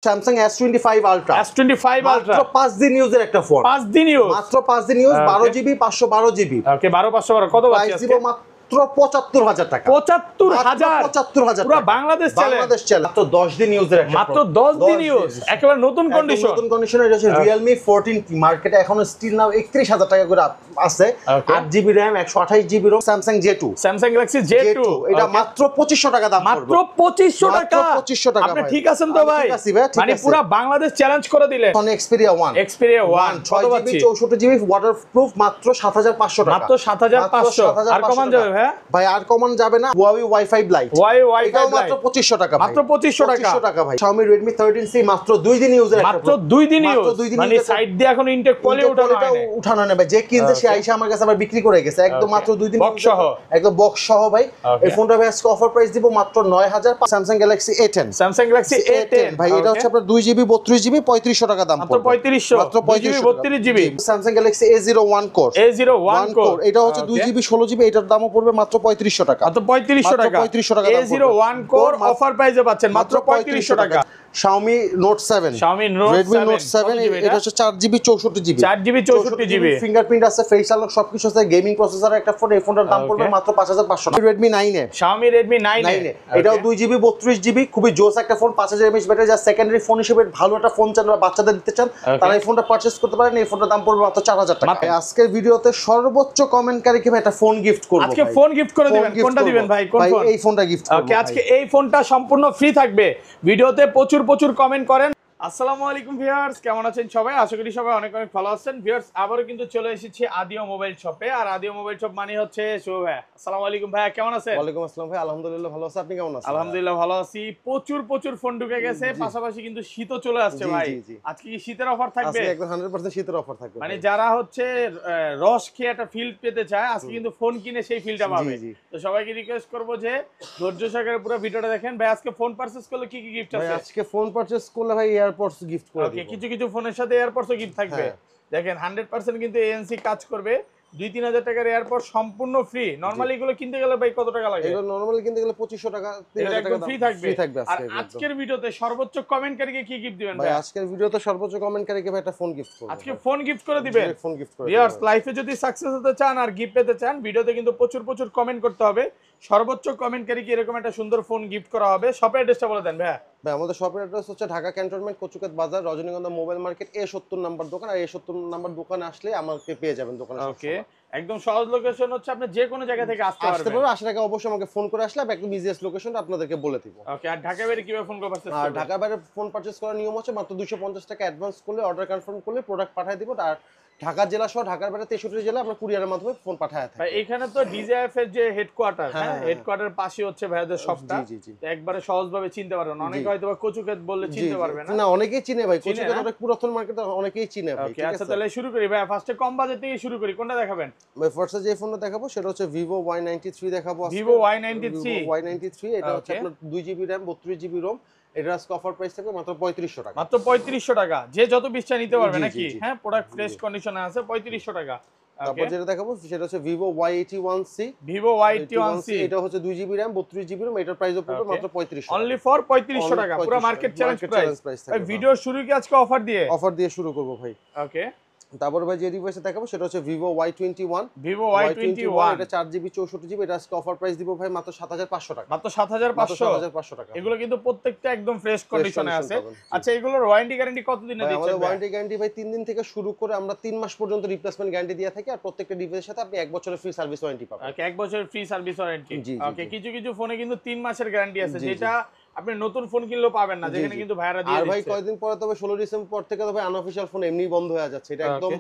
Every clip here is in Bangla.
Samsung S25 Ultra মাত্র 5 দিন ইউজের একটা ফোন, 5 দিন ইউজ, মাত্র 5 দিন ইউজ, 12 জিবি 512 জিবি। ওকে 12 512 কত পাচ্ছি আজকে? মাত্র 75000 টাকা। 75000 পুরো বাংলাদেশ চ্যালেঞ্জ। মাত্র 10 দিন ইউজের একটা, মাত্র 10 দিন ইউজ, একেবারে নতুন কন্ডিশন। নতুন কন্ডিশনে এটা হচ্ছে Realme 14 মার্কেটে এখনো স্টিল নাও 31000 টাকা করে আছে। 8 GB RAM 128 GB ROM Samsung J2, Samsung Galaxy J2 এটা মাত্র 2500 টাকা দাম পড়বে। মাত্র 2500 টাকা। 2500 টাকা। আপনি ঠিক আছেন তো ভাই? ঠিক আছে ভাই, ঠিক আছে। মানে পুরো বাংলাদেশ চ্যালেঞ্জ করে দিলেন। Sony Xperia 1 কত 6 পাচ্ছি? জিবি 64 জিবি ওয়াটারপ্রুফ মাত্র 7500 টাকা। মাত্র 7500। আর কমান যাবে ভাই? ভাই আর কমান যাবে না। Huawei Wi-Fi Lite Wi-Fi মাত্র 2500 টাকা ভাই। মাত্র 2500 টাকা ভাই। Xiaomi Redmi 13C মাত্র 2 দিন ইউজের একটা, মাত্র 2 দিন ইউজ, মানে সাইড দিয়ে এখন ইনটেক পলি উঠানো না ভাই। যে কিনছে সে আইসা আমার কাছে আবার বিক্রি করে গেছে একদম মাত্র 2 দিন বক্স সহ, একদম বক্স সহ ভাই। এই ফোনটা ভাই আজকে অফার প্রাইস দিব মাত্র 9000। Samsung Galaxy A10 ভাই, এটা হচ্ছে আপনার 2 জিবি 32 জিবি 3500 টাকা দাম পড়বে। মাত্র 32 GB. Samsung Galaxy A01 Core এটা হচ্ছে 2 জিবি 16 জিবি, এটার দামও পড়বে মাত্র 3500 টাকা। মাত্র 3500 টাকা। A01 Core অফার প্রাইসে পাচ্ছেন মাত্র 3500 টাকা। Xiaomi Note 7 Redmi Note 7 এটা হচ্ছে 4 জিবি 64 জিবি 64 জিবি ফিঙ্গারপ্রিন্ট আছে, ফেস আনলক সবকিছু আছে, গেমিং প্রসেসর একটা ফোন। এই ফোনটার দাম পড়বে মাত্র 5500 টাকা। Redmi 9 Xiaomi Redmi 9 এটাও 2 জিবি 32 জিবি, খুবই জোস একটা ফোন। 5000 mAh ব্যাটারি, যা সেকেন্ডারি ফোন হিসেবে ভালো একটা ফোন চান বা বাচ্চাদের দিতে চান তারা এই ফোনটা পারচেজ করতে পারেন। এই ফোনটার দাম পড়বে মাত্র 4000 টাকা। আজকের ভিডিওতে সর্বোচ্চ কমেন্টকারীকে ভাই একটা ফোন গিফট করব। আজকে ফোন গিফট করে দিবেন। কোনটা দিবেন ভাই? কোন ফোন? এই ফোনটা গিফট করব। ওকে, আজকে এই ফোনটা সম্পূর্ণ ফ্রি থাকবে। ভিডিওতে প্রচুর কমেন্ট করেন। আসসালামু আলাইকুম ভিউয়ার্স, কেমন আছেন সবাই? আশা করি সবাই অনেক ভালো আছেন। ভিউয়ার্স, আবারও কিন্তু চলে এসেছি আদিও মোবাইল শপে। আর আদিও মোবাইল শপ মানে হচ্ছে শুভ ভাই। আসসালামু আলাইকুম ভাই, কেমন আছেন? ওয়ালাইকুম আসসালাম ভাই, আলহামদুলিল্লাহ ভালো আছি। আপনি কেমন আছেন? আলহামদুলিল্লাহ ভালো আছি। প্রচুর ফোন ঢুকে গেছে, পাশাপাশি কিন্তু শীতও চলে আসছে ভাই। আজকে কি শীতের অফার থাকবে? আজকে একদম 100% শীতের অফার থাকবে। মানে যারা হচ্ছে রস খেয়ে একটা ফিল পেতে চায়, আজকে কিন্তু ফোন কিনে সেই ফিলটা পাবে। তো সবাইকে রিকোয়েস্ট করব যে ধৈর্য সহকারে পুরো ভিডিওটা দেখেন। ভাই আজকে ফোন পারচেজ করলে কি গিফট আছে? আজকে ফোন পারচেজ করলে ভাই এয়ারপডস গিফট করে দেব। কিছু ফোনের সাথে এয়ারপডসও গিফট থাকবে। দেখেন 100% কিন্তু এএনসি কাজ করবে। 2-3000 টাকার এয়ারপড সম্পূর্ণ ফ্রি। নরমালি এগুলো কিনতে গেলে ভাই কত টাকা লাগে? এগুলো নরমালি কিনতে গেলে 2500 টাকা 3000 টাকা ফ্রি থাকবে। আর আজকের ভিডিওতে সর্বোচ্চ কমেন্টকারীকে কি গিফট দিবেন ভাই? আজকের ভিডিওতে সর্বোচ্চ কমেন্টকারীকে ভাই একটা ফোন গিফট করব। আজকে ফোন গিফট করে দিবেন। ফোন গিফট করে ভিউয়ার্স, লাইফে যদি সাকসেস হতে চান আর গিফট পেতে চান, ভিডিওতে কিন্তু প্রচুর কমেন্ট করতে হবে। সর্বোচ্চ কমেন্টকারীকে এরকম একটা সুন্দর ফোন গিফট করা হবে। শপের অ্যাড্রেসটা বলে দেন ভাই। ভাই আমাদের শপের অ্যাড্রেস হচ্ছে ঢাকা ক্যান্টনমেন্ট, কচুকাত বাজার, রজনীগন্ধা মোবাইল মার্কেট, A70 নাম্বার দোকান। আর A70 নাম্বার দোকানে আসলে আমাকে পেয়ে যাবেন দোকানে। ওকে, একদম সহজ লোকেশন হচ্ছে, আপনি যে কোনো জায়গা থেকে আসতে পারবেন। আসার আগে অবশ্যই আমাকে ফোন করে আসলে আমি একদম ইজিয়েস্ট লোকেশনটা আপনাদেরকে বলে দিব। ওকে, আর ঢাকা বাইরে কিভাবে ফোন করে পারচেজ করবেন? আর ঢাকা বাইরে ফোন পারচেজ করার নিয়ম হচ্ছে মাত্র 250 টাকা অ্যাডভান্স করলে, অর্ডার কনফার্ম করলে প্রোডাক্ট পাঠিয়ে দিব। আর ঢাকা জেলা সহ ঢাকার বাইরে 63 জেলা আমরা কুরিয়ারের মাধ্যমে ফোন পাঠায় থাকি। ভাই এখানে তো ডিজিএফ এর যে হেডকোয়ার্টার, হেডকোয়ার্টার পাশে হচ্ছে ভাইদের শপটা। একবারে সহজভাবে চিনতে পারবেন। অনেকে হয়তো কচুকাত বললে চিনতে পারবে না। না, অনেকেই চিনে ভাই। কচুকাত অনেক পুরাতন মার্কেটে অনেকেই চিনে ভাই। ঠিক আছে, আচ্ছা তাহলে শুরু করি ভাই। ফার্স্টে কম বাজেট থেকে শুরু করি। কোনটা দেখাবেন ভাই? ফার্স্টে যে ফোনটা দেখাবো সেটা হচ্ছে Vivo Y93 দেখাবো। Vivo Y93 এটা হচ্ছে আপনার 2 জিবি RAM 32 জিবি ROM। এটা আজকে অফার প্রাইস থাকবে মাত্র 3500 টাকা। মাত্র 3500 টাকা। যে যত বিশটা নিতে পারবে নাকি? হ্যাঁ, প্রোডাক্ট ফ্রেশ কন্ডিশনে আছে। 3500 টাকা। তারপর যেটা দেখাবো সেটা হচ্ছে Vivo Y81C এটা হচ্ছে 2 জিবি RAM 32 জিবি ROM। এটার প্রাইসও পড়বে মাত্র 3500 অনলি ফর 3500 টাকা। পুরো মার্কেট চ্যালেঞ্জ প্রাইস। ভাই ভিডিও শুরু কি আজকে অফার দিয়ে শুরু করব ভাই। ওকে, তারপর ভাই যে ডিভাইসটা দেখাবো সেটা হচ্ছে Vivo Y21 এটা 4 জিবি 64 জিবি। এটা আজকে অফার প্রাইস দিব ভাই মাত্র 7500 টাকা। মাত্র 7500 টাকা। এগুলো কিন্তু প্রত্যেকটা একদম ফ্রেশ কন্ডিশনে আছে। আচ্ছা, এগুলোর ওয়ারেন্টি গ্যারান্টি কতদিনে দিচ্ছেন? আমাদের ওয়ারেন্টি গ্যারান্টি ভাই 3 দিন থেকে শুরু করে আমরা 3 মাস পর্যন্ত রিপ্লেসমেন্ট গ্যারান্টি দিয়ে থাকি। আর প্রত্যেকটা ডিভাইসের সাথে আপনি 1 বছরের ফ্রি সার্ভিস ওয়ারেন্টি পাবেন। ওকে, 1 বছরের ফ্রি সার্ভিস ওয়ারেন্টি। ওকে, কিছু ফোনে কিন্তু 3 মাসের গ্যারান্টি আছে, যেটা আপনি নতুন ফোন কিনলেও পাবেন না, যেখানে কিন্তু ভাইরা দিয়ে দিচ্ছে। আর ভাই কয়েকদিন পরে তবে 16 ডিসেম্বর পর থেকে তো ভাই আনঅফিশিয়াল ফোন এমনিই বন্ধ হয়ে যাচ্ছে। এটা একদম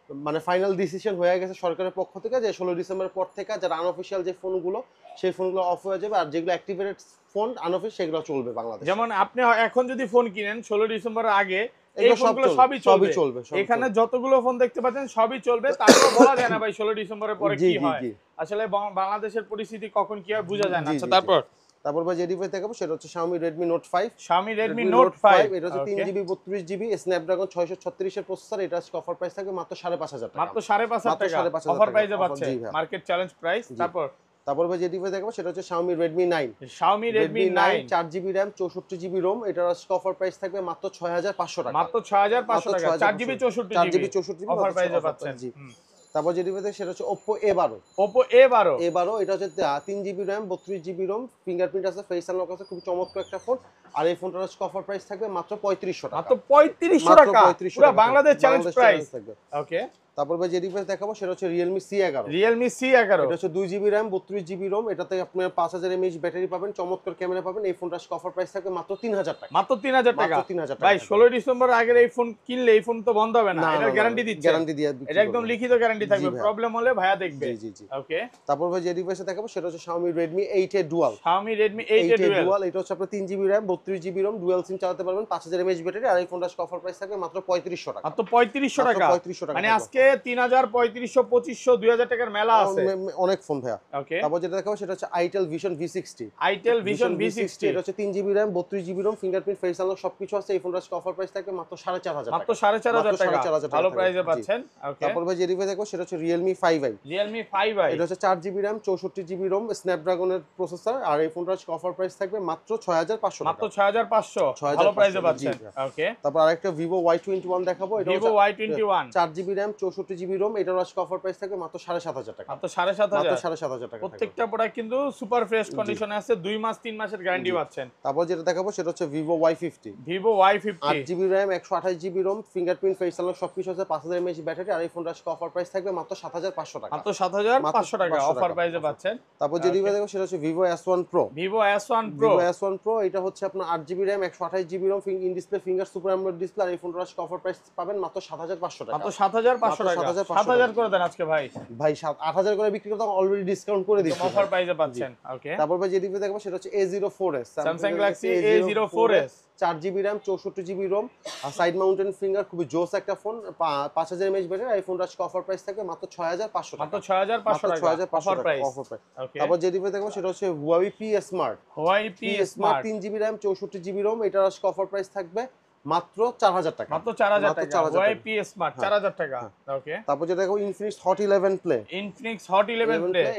মানে ফাইনাল ডিসিশন হয়ে গেছে সরকারের পক্ষ থেকে যে 16 ডিসেম্বরের পর থেকে যারা আনঅফিশিয়াল যে ফোনগুলো সেই ফোনগুলো অফ হয়ে যাবে। আর যেগুলো অ্যাক্টিভেটেড ফোন আনঅফিশিয়াল সেগুলো চলবে বাংলাদেশে। যেমন আপনি এখন যদি ফোন কিনেন 16 ডিসেম্বরের আগে, এই ফোনগুলো সবই চলবে। এখানে যতগুলো ফোন দেখতে পাচ্ছেন সবই চলবে। তারপর বলা যায় না ভাই 16 ডিসেম্বরের পরে কি হয়। আসলে বাংলাদেশের পরিস্থিতি কখন কি হয় বোঝা যায় না। আচ্ছা, তারপর ভাই যে ডিভাইস দেখাবো সেটা হচ্ছে Xiaomi Redmi Note 5 এটা হচ্ছে 3 জিবি 32 জিবি Snapdragon 636 এর প্রসেসর। এটা আজকে অফার প্রাইস থাকবে মাত্র 5500 টাকা। মাত্র 5500 টাকা অফার প্রাইসে পাচ্ছেন, মার্কেট চ্যালেঞ্জ প্রাইস। তারপর তারপর ভাই যে ডিভাইস দেখাবো সেটা হচ্ছে Xiaomi Redmi 9। Xiaomi Redmi 9 4GB RAM 64GB ROM, এটার অফার প্রাইস থাকবে মাত্র 6500 টাকা। মাত্র 6500 টাকা 4GB 64GB অফার প্রাইসে পাচ্ছেন। তারপর যে ডিভাইস সেটা হচ্ছে Oppo A12। A12 এটা হচ্ছে 3GB RAM 32GB ROM, fingerprint আছে, ফেস আনলক আছে, খুব চমৎকার একটা ফোন। আর এই ফোনটার অফার প্রাইস থাকবে মাত্র 3500 টাকা। মাত্র 3500 টাকা, পুরো বাংলাদেশ চ্যালেঞ্জ প্রাইস থাকবে। ওকে। তারপর ভাই যে ডিভাইস দেখাবো সেটা হচ্ছে Realme C11। এটা হচ্ছে 2GB RAM 32GB ROM, এটাতে আপনার 5000 mAh ব্যাটারি পাবেন, চমৎকার ক্যামেরা পাবেন। এই ফোনটার অফার প্রাইস থাকবে মাত্র 3000 টাকা। মাত্র 3000 টাকা। ভাই 16 ডিসেম্বর আগের এই ফোন কিনলে এই ফোন তো বন্ধ হবে না, এটা গ্যারান্টি দিচ্ছে। গ্যারান্টি দিয়ে এটা একদম লিখিত গ্যারান্টি থাকবে, প্রবলেম হলে ভাইয়া দেখবে। জি জি। ওকে। তারপর ভাই যে ডিভাইসটা দেখাবো সেটা হচ্ছে Xiaomi Redmi 8A Dual। এটা হচ্ছে আপনার 3GB RAM 32GB ROM, dual SIM চালাতে পারবেন, 5000 mAh ব্যাটারি। আর এই ফোনটার অফার প্রাইস থাকবে মাত্র 3500 টাকা। মাত্র 3500 টাকা। মানে আজকে 3000 3500 2500 2000 টাকার মেলা আছে, অনেক ফোন ভাইয়া। ওকে। তারপর যেটা দেখাবো সেটা হচ্ছে Itel Vision V60। এটা হচ্ছে 3GB RAM 32GB ROM, fingerprint, face unlock সবকিছু আছে। এই ফোনটার অফার প্রাইস থাকবে মাত্র 4500 টাকা। মাত্র 4500 টাকা, ভালো প্রাইসে পাচ্ছেন। ওকে। তারপর ভাই যে ডিভাইস দেখো সেটা হচ্ছে Realme 5i। এটা হচ্ছে 4GB RAM 64GB ROM, স্ন্যাপড্রাগনের প্রসেসর। আর এই ফোনটার অফার প্রাইস থাকবে মাত্র 6500 টাকা। মাত্র 6500, ভালো প্রাইসে পাচ্ছেন। ওকে। তারপর আরেকটা Vivo Y21 দেখাবো। এটা Vivo Y21 4GB RAM 64GB ROM, এটার অফার প্রাইস থাকবে মাত্র 7500 টাকা। মাত্র 7500 টাকা। প্রত্যেকটা প্রোডাক্ট কিন্তু সুপার ফ্রেশ কন্ডিশনে আছে, 2 মাস 3 মাসের গ্যারান্টি পাচ্ছেন। তারপর যেটা দেখাবো সেটা হচ্ছে Vivo Y50। 8GB RAM 128GB ROM, fingerprint, face unlock সবকিছু আছে, 5000 mAh ব্যাটারি। আর এই ফোনটার অফার প্রাইস থাকবে মাত্র 7500 টাকা। মাত্র 7500 টাকা অফার প্রাইসে পাচ্ছেন। তারপর যে ডিভাইস দেখো সেটা হচ্ছে Vivo S1 Pro। এটা হচ্ছে আপনার 8GB RAM 128GB ROM, in display finger super AMOLED display. আর এই ফোনটার অফার প্রাইস পাবেন মাত্র 7500 টাকা। মাত্র 7500 টাকা। 7000 করে দেন আজকে ভাই। 8000 করে বিক্রি করতে অলরেডি ডিসকাউন্ট করে দিচ্ছি, অফার প্রাইসে পাচ্ছেন। ওকে। তারপর ভাই যে ডিভাইস দেখবো সেটা হচ্ছে A04s, Samsung Galaxy A04s। 4GB RAM 64GB ROM, আর সাইড মাউন্টেন ফিঙ্গার, খুবই জোস একটা ফোন, 5000 mAh ব্যাটারি। এই ফোনটার অফার প্রাইস থাকবে মাত্র 6500 টাকা। মাত্র 6500 টাকা অফার প্রাইস। ওকে। তারপর যে ডিভাইস দেখবো সেটা হচ্ছে Huawei P Smart। 3GB RAM 64GB ROM, এটার অফার প্রাইস থাকবে মাত্র 4000 টাকা। মাত্র 4000 টাকা। Huawei P Smart 4000 টাকা। ওকে। তারপর যেটা দেখো Infinix Hot 11 Play।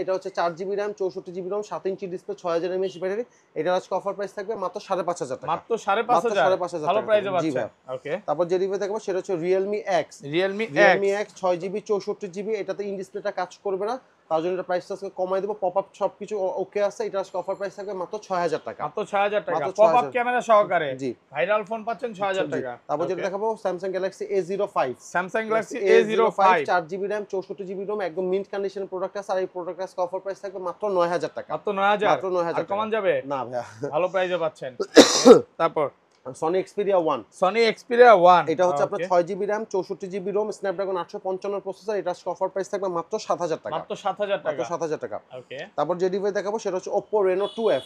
এটা হচ্ছে 4GB RAM 64GB ROM, 7 inch display, 6000 mAh battery. এটার অফার প্রাইস থাকবে মাত্র 5500 টাকা। মাত্র 5500, ভালো প্রাইসে পাচ্ছেন। ওকে। তারপর যে ডিভাইস দেখো সেটা হচ্ছে Realme X। 6GB 64GB, এটাতে ইন ডিসপ্লেটা কাজ করবে না, তার জন্য এটা প্রাইসটা কমাই দেব। পপআপ সবকিছু ওকে আছে। এটার অফার প্রাইস থাকবে মাত্র 6000 টাকা। মাত্র 6000 টাকা পপআপ ক্যামেরা সহকারে। জি, ভাইরাল ফোন পাচ্ছেন 6000 টাকা। তারপর যেটা দেখাবো Samsung Galaxy A05। 4GB RAM 64GB ROM, একদম মিন্ট কন্ডিশন প্রোডাক্ট আছে। আর এই প্রোডাক্টের অফার প্রাইস থাকবে মাত্র 9000 টাকা। মাত্র 9000 আর কমান যাবে না ভাইয়া, ভালো প্রাইসে পাচ্ছেন। তারপর Sony Xperia 1। এটা হচ্ছে আপনার 6GB RAM 64GB ROM, Snapdragon 855 processor. এটার অফার প্রাইস থাকবে মাত্র 7000 টাকা। মাত্র 7000 টাকা। ওকে। তারপর যে ডিভাইস দেখাবো সেটা হচ্ছে Oppo Reno 2F।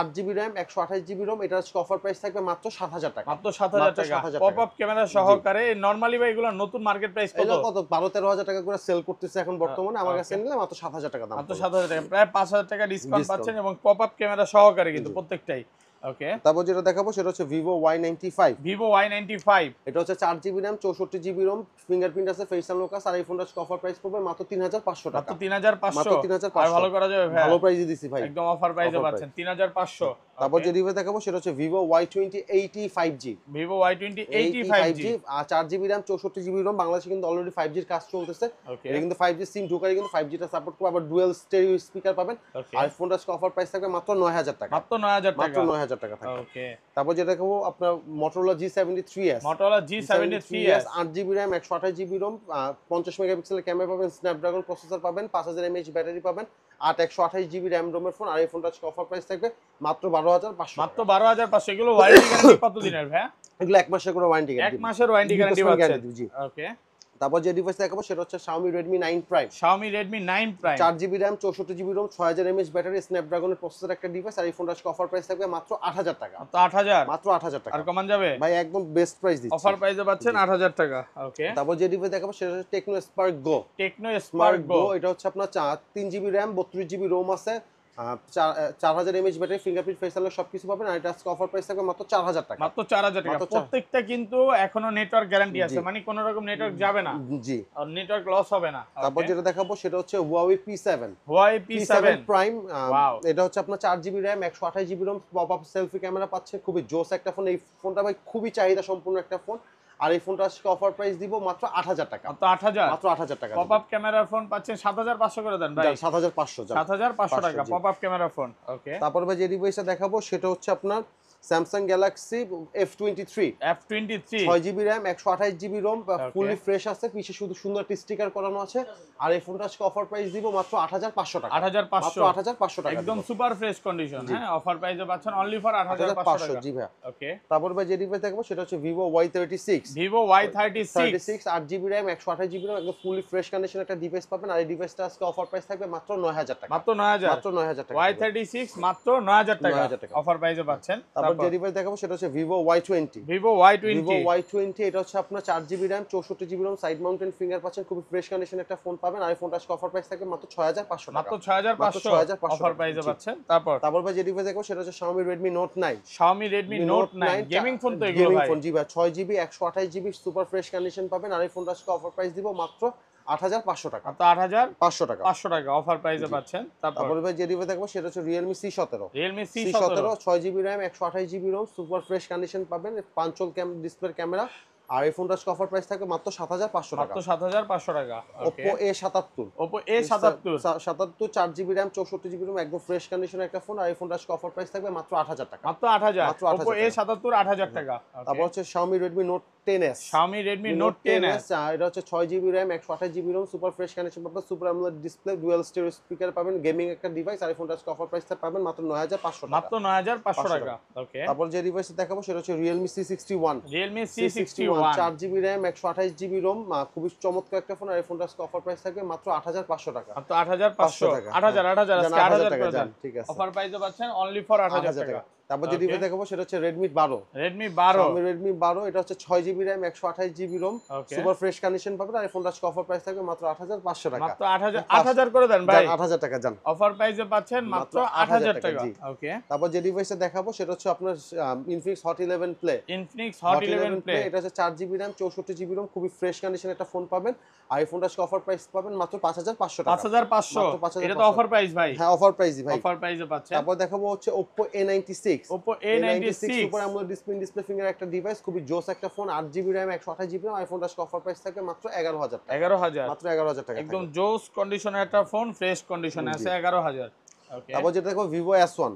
8GB RAM 128GB ROM, এটার অফার প্রাইস থাকবে মাত্র 7000 টাকা। মাত্র 7000 টাকা পপআপ ক্যামেরা সহকারে। নরমালি ভাই এগুলো নতুন মার্কেট প্রাইস কত? 12-13 টাকা করে সেল করতেছে এখন বর্তমানে। আমার কাছে নিলে মাত্র 7000 টাকা দাম। মাত্র 7000 টাকা, প্রায় 5000 টাকা ডিসকাউন্ট পাচ্ছেন এবং পপআপ ক্যামেরা সহকারে কিন্তু প্রত্যেকটাই। ওকে। তারপর যেটা দেখাবো সেটা হচ্ছে Vivo Y95। এটা হচ্ছে 4GB RAM 64GB ROM, fingerprint আছে, ফেস আনলক আছে। আর এই ফোনটার অফার প্রাইস পড়বে মাত্র 3500 টাকা। মাত্র 3500 আর ভালো করা যাবে ভাই, ভালো প্রাইসে দিছি ভাই, একদম অফার প্রাইসে পাচ্ছেন 3500। তারপর যে ডিভাইস দেখাবো সেটা হচ্ছে Vivo Y20 5G। আর 4GB RAM 64GB ROM, বাংলাদেশে কিন্তু অলরেডি 5G এর কাজ চলতেছে। এটা কিন্তু 5G সিম ঢোকালে কিন্তু 5G টা সাপোর্ট করবে, আবার ডুয়াল স্টেরিও স্পিকার পাবেন। আর ফোনটার অফার প্রাইস থাকবে মাত্র 9000 টাকা। মাত্র 9000 টাকা। মাত্র 9000 টাকা থাকবে। ওকে। তারপর যেটা দেখাবো আপনার Motorola G73s। 8GB RAM 128GB ROM, 50 মেগাপিক্সেলের ক্যামেরা পাবেন, স্ন্যাপড্রাগন প্রসেসর পাবেন, 5000 mAh ব্যাটারি পাবেন, 128GB RAM ROM এর ফোন। আর এই ফোনটার অফার প্রাইস থাকবে মাত্র 12500। মাত্র 12500। এগুলো ওয়ারেন্টি গ্যারান্টি কত দিনের ভাই? এগুলো 1 মাসের করে ওয়ারেন্টি গ্যারান্টি। 1 মাসের ওয়ারেন্টি গ্যারান্টি পাচ্ছেন। জি। ওকে। তারপর যে ডিভাইস দেখাবো সেটা হচ্ছে Xiaomi Redmi 9 Prime। 4GB RAM 64GB ROM, 6000 mAh battery, স্ন্যাপড্রাগনের প্রসেসর একটা ডিভাইস। আর এই ফোনটার অফার প্রাইস থাকবে মাত্র 8000 টাকা। মাত্র 8000 টাকা। আর কমান যাবে ভাই, একদম বেস্ট প্রাইস দিচ্ছি, অফার প্রাইসে পাচ্ছেন 8000 টাকা। ওকে। তারপর যে ডিভাইস দেখাবো সেটা হচ্ছে Tecno Spark Go। এটা হচ্ছে আপনার 3GB RAM 32GB ROM আছে, 4000 mAh battery, fingerprint, face unlock সবকিছু পাবেন। আর এটা আজকে অফার প্রাইস থাকবে মাত্র 4000 টাকা। মাত্র 4000 টাকা। প্রত্যেকটা কিন্তু এখনো নেটওয়ার্ক গ্যারান্টি আছে, মানে কোনো রকম নেটওয়ার্ক যাবে না। জি, আর নেটওয়ার্ক লস হবে না। তারপর যেটা দেখাবো সেটা হচ্ছে Huawei P7 প্রাইম। এটা হচ্ছে আপনার 4GB RAM, 128GB ROM, pop up selfie camera পাচ্ছে, খুবই জোস একটা ফোন। এই ফোনটা ভাই খুবই চাহিদা সম্পূর্ণ একটা ফোন। আর এই ফোনটা আজকে অফার প্রাইস দিব মাত্র 8000 টাকা। মাত্র 8000, মাত্র 8000 টাকা। পপ আপ ক্যামেরার ফোন পাচ্ছেন 7500 করে দেন ভাই। 7500 টাকা পপ আপ ক্যামেরার ফোন। ওকে, তারপর ভাই যে ডিভাইসটা দেখাবো সেটা হচ্ছে আপনার Samsung Galaxy F23 6GB RAM, 128GB ROM, fully fresh আছে, পিছে শুধু সুন্দর একটা স্টিকার করানো আছে। আর এই ফোনটা আজকে অফার প্রাইস দিব মাত্র 8500 টাকা। 8500 টাকা, একদম সুপার ফ্রেশ কন্ডিশন। হ্যাঁ, অফার প্রাইসে পাচ্ছেন অনলি ফর 8500 টাকা। জি ভাই। ওকে, তারপর ভাই যে ডিভাইস দেখাবো সেটা হচ্ছে Vivo Y36 8GB RAM, 128GB ROM, একদম ফুলি ফ্রেশ কন্ডিশন একটা ডিভাইস পাবেন। আর এই ডিভাইসটা আজকে অফার প্রাইস থাকবে মাত্র 9000 টাকা। মাত্র 9000 টাকা। Y36 মাত্র 9000 টাকা অফার প্রাইসে পাচ্ছেন। তারপর যে ডিভাইস দেখাবো সেটা হচ্ছে Vivo Y20 এটা হচ্ছে আপনার 4GB RAM, 64GB ROM, side mountain finger পাচ্ছেন, খুব ফ্রেশ কন্ডিশন একটা ফোন পাবেন। আর এই ফোনটা আজকে অফার প্রাইস থাকবে মাত্র 6500 টাকা। মাত্র 6500 অফার প্রাইসে পাচ্ছেন। তারপর ভাই যে ডিভাইস দেখাবো সেটা হচ্ছে Xiaomi Redmi Note 9 gaming phone তো এগুলো ভাই। ফোন জি ভাই, 6GB 128GB super fresh condition পাবেন। আর এই ফোনটা আজকে অফার প্রাইস দিব মাত্র 8500 টাকা। মাত্র 8500 টাকা। 500 টাকা অফার প্রাইসে পাচ্ছেন। তারপর ভাই যে ডিভাইস দেখাবো সেটা হচ্ছে Realme C17 6GB RAM, 128GB ROM, super fresh condition পাবেন, পাঁচল ডিসপ্লে ক্যামেরা। আর এই ফোনটা আজকে অফার প্রাইস থাকবে মাত্র 7500 টাকা। মাত্র 7500 টাকা। Oppo A77 4GB RAM, 64GB ROM, একদম ফ্রেশ কন্ডিশনের একটা ফোন। আর এই ফোনটা আজকে অফার প্রাইস থাকবে মাত্র 8000 টাকা। মাত্র 8000 Oppo A77 8000 টাকা। তারপর হচ্ছে Xiaomi Redmi Note 10s এটা হচ্ছে 6GB RAM, 128GB ROM, super fresh condition পাবেন, super AMOLED display, dual stereo speaker পাবেন, গেমিং একটা ডিভাইস। আর এই ফোনটা আজকে অফার প্রাইস পাবেন মাত্র 9500 টাকা। মাত্র 9500 টাকা। ওকে, তারপর যে ডিভাইস দেখাবো সেটা হচ্ছে Realme C61 4GB RAM, 128GB ROM, খুবই চমৎকার একটা ফোন। আর এই ফোনটা আজকে অফার প্রাইস থাকবে মাত্র 8500 টাকা। মাত্র 8500 টাকা। 8000 আজকে 8000 করে দেন। ঠিক আছে, অফার প্রাইসে পাচ্ছেন অনলি ফর 8000 টাকা। তারপর যে ডিভাইস দেখাবো সেটা হচ্ছে Redmi 12 এটা হচ্ছে 6GB RAM, 128GB ROM, super fresh condition পাবেন। আর এই ফোনটা আজকে অফার প্রাইস থাকবে মাত্র 8500 টাকা। মাত্র 8000 করে দেন ভাই। 8000 টাকা জান। অফার প্রাইসে পাচ্ছেন মাত্র 8000 টাকা। ওকে, তারপর যে ডিভাইসটা দেখাবো সেটা হচ্ছে আপনার Infinix Hot 11 Play এটা হচ্ছে 4GB RAM, 64GB ROM, খুবই ফ্রেশ কন্ডিশন একটা ফোন পাবেন। আর এই ফোনটা আজকে অফার প্রাইস পাবেন মাত্র 5500 টাকা। 5500 এটা তো অফার প্রাইস ভাই। হ্যাঁ, অফার প্রাইসই ভাই। অফার প্রাইসে পাচ্ছেন। তারপর দেখাবো হচ্ছে Oppo A96 super AMOLED display finger একটা ডিভাইস, খুবই জোস একটা phone, 8GB RAM, 128GB ROM। আইফোনটা আজকে অফার প্রাইস থাকে মাত্র 11000 টাকা। 11000 মাত্র 11000 টাকা, একদম জোস কন্ডিশনের একটা ফোন, ফ্রেশ কন্ডিশনে আছে, 11000। ওকে, তারপর যেটা দেখো Vivo S1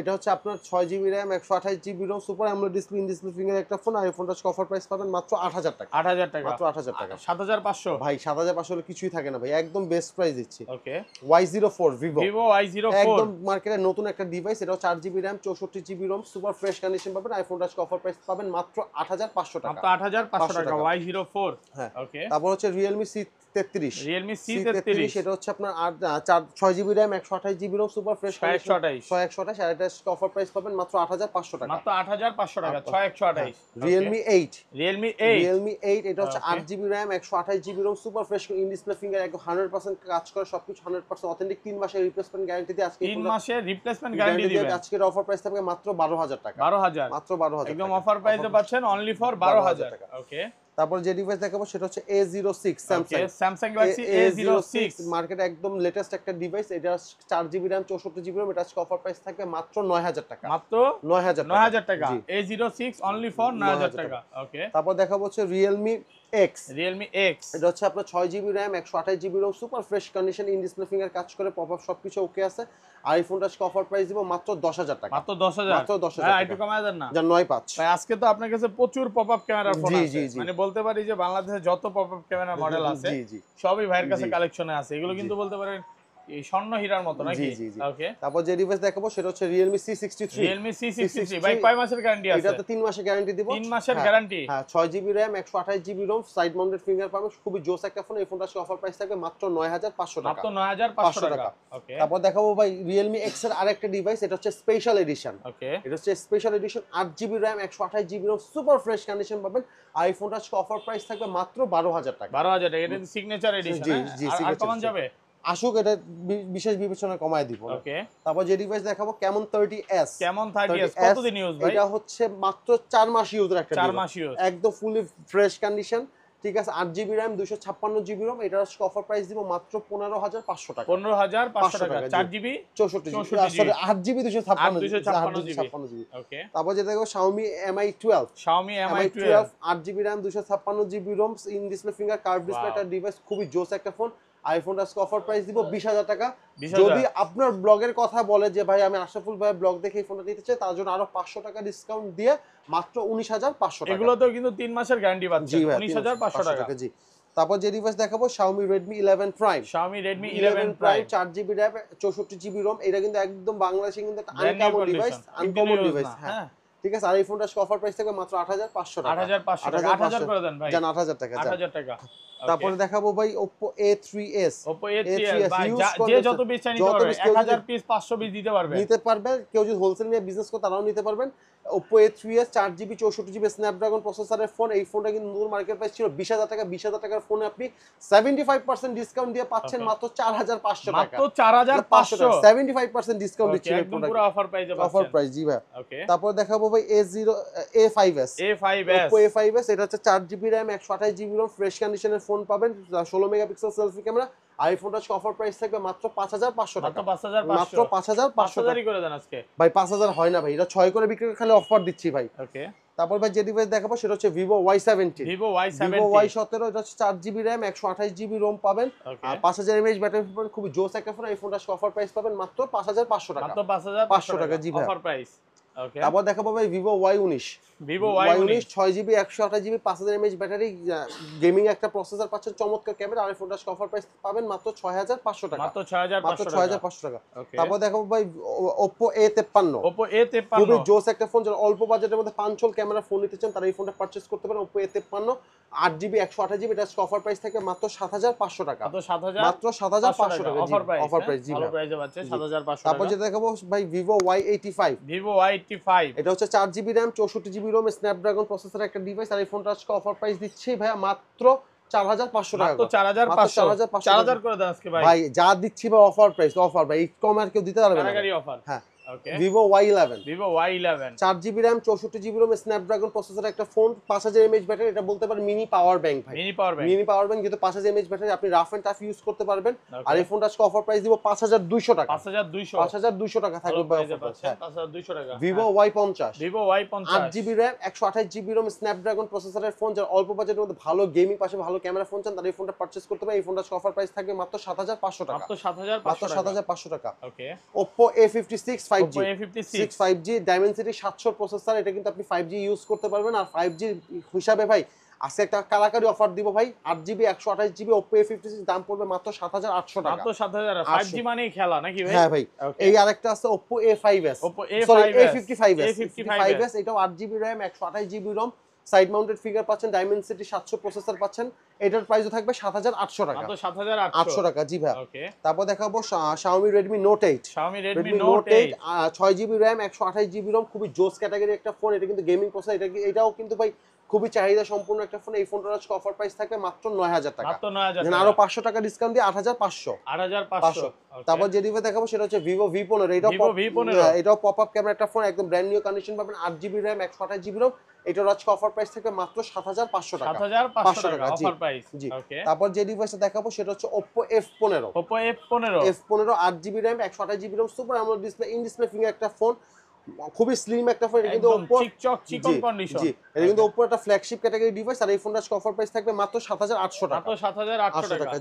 এটা হচ্ছে আপনার 6GB RAM, 128GB ROM, super AMOLED display finger একটা ফোন। আর এই ফোনটা আজকে অফার প্রাইস পাবেন মাত্র 8000 টাকা। 8000 টাকা, মাত্র 8000 টাকা। 7500 ভাই 7500 হলে কিছুই থাকে না ভাই, একদম বেস্ট প্রাইস দিচ্ছি। ওকে, Y04 Vivo Y04 একদম মার্কেটে নতুন একটা ডিভাইস, এটাও 4GB RAM, 64GB ROM, super fresh condition পাবেন। আইফোনটা আজকে অফার প্রাইস পাবেন মাত্র 8500 টাকা। মাত্র 8500 টাকা Y04। হ্যাঁ, ওকে, তারপর হচ্ছে Realme C33 এটা হচ্ছে আপনার 6GB RAM, 128GB ROM, super fresh 128 আর এটা অফার প্রাইস পাবেন মাত্র 8500 টাকা। মাত্র 8500 টাকা 6128। Realme 8 এটা হচ্ছে Okay. 8GB RAM, 128GB ROM, super fresh in display finger, একদম 100% কাজ করে, সবকিছু 100% অথেন্টিক, 3 মাসের রিপ্লেসমেন্ট গ্যারান্টি দিয়ে আজকে 3 মাসের রিপ্লেসমেন্ট গ্যারান্টি দিবেন। আজকের অফার প্রাইস থাকবে মাত্র 12000 টাকা। 12000 মাত্র 12000 একদম অফার প্রাইসে পাচ্ছেন অনলি ফর 12000 টাকা। ওকে, তারপর যে ডিভাইস দেখাবো সেটা হচ্ছে A06 Samsung Galaxy A06 মার্কেটে একদম লেটেস্ট একটা ডিভাইস। এটা 4GB RAM, 64GB ROM, এটা আজকে অফার প্রাইস থাকবে মাত্র 9000 টাকা। মাত্র 9000 টাকা। A06 অনলি ফর 9000 টাকা। ওকে, তারপর দেখাবো হচ্ছে Realme X এটা হচ্ছে আপনার 6GB RAM, 128GB ROM, super fresh condition, in display finger কাজ করে, পপ আপ সবকিছু ওকে আছে। আর এই ফোনটা আজকে অফার প্রাইস দিব মাত্র 10000 টাকা। মাত্র 10000 ভাই, একটু কমায় দেন না যা 95 ভাই। আজকে তো আপনার কাছে প্রচুর পপআপ ক্যামেরার ফোন আছে, মানে বলতে পারি যে বাংলাদেশে যত পপআপ ক্যামেরা মডেল আছে সবই ভাইয়ের কাছে কালেকশনে আছে। এগুলো কিন্তু বলতে পারেন এই স্বর্ণ হীরার মতো নাকি? ওকে, তারপর যে ডিভাইস দেখাবো সেটা হচ্ছে Realme C63 ভাই কয় মাসের গ্যারান্টি আছে? এটাতে 3 মাসের গ্যারান্টি দিব। 3 মাসের গ্যারান্টি। হ্যাঁ, 6GB RAM, 128GB ROM, side mounted finger পাবেন, খুবই জোস একটা ফোন। এই ফোনটা আজকে অফার প্রাইস থাকবে মাত্র 9500 টাকা। মাত্র 9500 টাকা। ওকে, তারপর দেখাবো ভাই Realme X এর আরেকটা ডিভাইস, এটা হচ্ছে স্পেশাল এডিশন। ওকে, এটা হচ্ছে special edition, 8GB RAM, 128GB ROM, super fresh condition পাবেন। আর এই ফোনটা আজকে অফার প্রাইস থাকবে মাত্র 12000 টাকা। 12000 টাকা। এটা সিগনেচার এডিশন। আর কমান যাবে? আসুক, এটা বিশেষ বিবেচনা কমায় দিব। ওকে, তারপর যে ডিভাইস দেখাবো কেমন 30s। কেমন 30s কতদিন ইউজ ভাই? এটা হচ্ছে মাত্র 4 মাস ইউজের একটা 4 মাস ইউজ, একদম ফুলি ফ্রেশ কন্ডিশন, ঠিক আছে। 8GB RAM 256GB ROM, এটার অফার প্রাইস দিব মাত্র 15,500 টাকা। 15,500 টাকা, 4GB 64GB, sorry 8GB 256GB। ওকে, তারপর যেটা দেখো Xiaomi Mi 12, Xiaomi Mi 12 8GB RAM 256GB ROM, in display finger curve display, একটা ডিভাইস খুবই জোস একটা ফোন। আইফোনটা আজকে অফার প্রাইস দিব 20,000 টাকা। যদি আপনার ব্লগের কথা বলে যে ভাই আমি আশরাফুল ভাই ব্লগ দেখে এই ফোনটা নিতে চাই, তার জন্য আরো 500 টাকা ডিসকাউন্ট দিয়ে মাত্র 19,500 টাকা। এগুলো তো কিন্তু 3 মাসের গ্যারান্টি পাচ্ছেন, 19,500 টাকা। জি। তারপর যে ডিভাইস দেখাবো Xiaomi Redmi 11 Prime, Xiaomi Redmi 11 Prime 4GB RAM 64GB ROM, এটা কিন্তু একদম বাংলাদেশে কিন্তু একটা আনকমন ডিভাইস, হ্যাঁ ঠিক আছে। আর এই ফোনটা অফার প্রাইস থাকবে মাত্র 8,500 টাকা। 8,500 টাকা, 8,000 করে দেন ভাই, জান 8,000 টাকা, 8,000 টাকা। তারপরে দেখাবো ভাই Oppo A3s। Oppo A3s ভাই যে যত পিস চাই নিতে পারবে, 1000 পিস 500 পিস দিতে পারবে। কেউ যদি হোলসেল নিয়ে বিজনেস করে তারাও নিতে পারবেন। Oppo A3s 4GB 64GB Snapdragon প্রসেসরের ফোন। এই ফোনটা কিন্তু নতুন মার্কেট প্রাইস ছিল 20,000 টাকা। 20,000 টাকার ফোনে আপনি 75% ডিসকাউন্ট দিয়ে পাচ্ছেন মাত্র 4,500 টাকা। মাত্র 4,500, 75% ডিসকাউন্ট দিচ্ছি একদম পুরো অফার প্রাইসে পাচ্ছেন। অফার প্রাইস, জি ভাই। ওকে, তারপর দেখাবো ভাই A5s। Oppo A5s, এটা হচ্ছে 4GB RAM 128GB ROM, fresh কন্ডিশনের ফোন পাবেন, 16 মেগাপিক্সেল সেলফি ক্যামেরা। আইফোনটা অফার প্রাইস থাকবে মাত্র 5,500 টাকা। মাত্র 5,500 টাকা করে দেন আজকে ভাই। 5,000 হয় না ভাই, এটা 6 করে বিক্রি করে খালি অফার দিচ্ছি ভাই। ওকে, তারপর ভাই যে ডিভাইস দেখাবো সেটা হচ্ছে Vivo Y17। Vivo Y17, এটা হচ্ছে 4GB RAM 128GB ROM পাবেন, আর 5000 mAh ব্যাটারি পাবেন, খুবই জোস একটা ফোন। এই ফোনটা অফার প্রাইস পাবেন মাত্র 5,500 টাকা। মাত্র 5,500 টাকা, জি ভাই, অফার প্রাইস। ওকে, তারপর দেখাবো ভাই Vivo Y19। Vivo Y19 6GB 128GB 5000 mAh battery, gaming একটা প্রসেসর পাচ্ছেন, চমৎকার ক্যামেরা। আর এই ফোনটা অফার প্রাইস পাবেন মাত্র 6,500 টাকা। মাত্র 6,500 টাকা। ওকে, তারপর দেখাবো ভাই Oppo A53। Oppo A53 খুবই জোস একটা ফোন, যারা অল্প বাজেটের মধ্যে পাঁচল ক্যামেরা ফোন নিতে চান তারা এই ফোনটা পারচেজ করতে পারেন। Oppo A53 8GB 128GB, এটা অফার প্রাইস থাকে মাত্র 7,500 টাকা। মাত্র 7,500 টাকা অফার প্রাইস, জি ভালো প্রাইসে পাচ্ছেন 7,500 টাকা। তারপর যেটা দেখাবো ভাই Vivo Y85। Vivo Y85, এটা হচ্ছে 4GB RAM 64GB ROM Snapdragon প্রসেসরের একটা ডিভাইস। আর এই ফোনটা আজকে অফার প্রাইস দিচ্ছি ভাই মাত্র 4,500 টাকা। মাত্র 4,500 করে দেন আজকে ভাই। ভাই যা দিচ্ছি ভাই অফার প্রাইস, অফার ভাই, কম আর কেউ দিতে পারবে না। কারাগারি অফার। হ্যাঁ, ওকে, Vivo Y11। Vivo Y11 4GB RAM 64GB ROM Snapdragon প্রসেসরের একটা ফোন, 5000 mAh ব্যাটারি, এটা বলতে পারেন মিনি পাওয়ার ব্যাংক ভাই। মিনি পাওয়ার ব্যাংক কিন্তু 5000 mAh ব্যাটারি, আপনি রাফ এন্ড টাফ ইউজ করতে পারবেন। আর এই ফোনটা আজকে অফার প্রাইস দিব 5,200 টাকা। 5,200 টাকা থাকবে ভাই অফার প্রাইস। 5,200 টাকা। Vivo Y50 8GB RAM 128GB ROM Snapdragon প্রসেসরের ফোন, যারা অল্প বাজেটের মধ্যে ভালো গেমিং পাশে ভালো ক্যামেরা ফোন চান তারা এই ফোনটা পারচেজ করতে পারেন। এই ফোনটা আজকে অফার প্রাইস থাকবে মাত্র 7,500 টাকা। মাত্র 7,500 টাকা। ওকে, Oppo A56 5G। Oppo A56 5G Dimensity 700 processor, এটা কিন্তু আপনি 5G ইউজ করতে পারবেন। আর 5G হিসাবে ভাই আজকে একটা কারাকারি অফার দিব ভাই, 8GB 128GB Oppo A56 দাম পড়বে মাত্র 7,800 টাকা। মাত্র 7,000। 5G মানেই খেলা নাকি ভাই? হ্যাঁ ভাই। এই আরেকটা আছে Oppo A5s, A55s, এটাও 8GB RAM 128GB ROM, side mounted finger পাচ্ছেন, Dimensity 700 প্রসেসর পাচ্ছেন। এটার প্রাইসও থাকবে 7,800 টাকা। মাত্র 7,800 টাকা, জি ভাই। ওকে, তারপর দেখাবো Xiaomi Redmi Note 8। Xiaomi Redmi Note 8 6GB RAM 128GB ROM, খুবই জোস ক্যাটাগরি একটা ফোন। এটা কিন্তু গেমিং প্রসেসর, এটাও কিন্তু ভাই খুবই চাহিদা সম্পূর্ণ একটা ফোন। এই ফোনটার আজকে অফার প্রাইস থাকবে মাত্র 9,000 টাকা। মাত্র 9,000 টাকা। আরো 500 টাকা ডিসকাউন্ট দিয়ে 8,500। 8,500। তারপর যে ডিভাইস দেখাবো সেটা হচ্ছে Vivo V15। এটাও পপ আপ ক্যামেরা একটা ফোন, একদম ব্র্যান্ড নিউ কন্ডিশন পাবেন, 8GB RAM 128GB ROM। এটার আজকে অফার প্রাইস থাকবে মাত্র 7,500 টাকা। 7,500 টাকা অফার প্রাইস। জি। ওকে, তারপর যে ডিভাইসটা দেখাবো সেটা হচ্ছে Oppo F15। Oppo F15 8GB RAM 128GB ROM, super AMOLED display, in display finger একটা ফোন, খুবই স্লিম একটা ফোন। এটা কিন্তু Oppo চিকন কন্ডিশন। জি, এটা কিন্তু Oppo একটা ফ্ল্যাগশিপ ক্যাটাগরি ডিভাইস। আর এই ফোনটার অফার প্রাইস থাকবে মাত্র 7,800 টাকা। মাত্র 7,800 টাকা।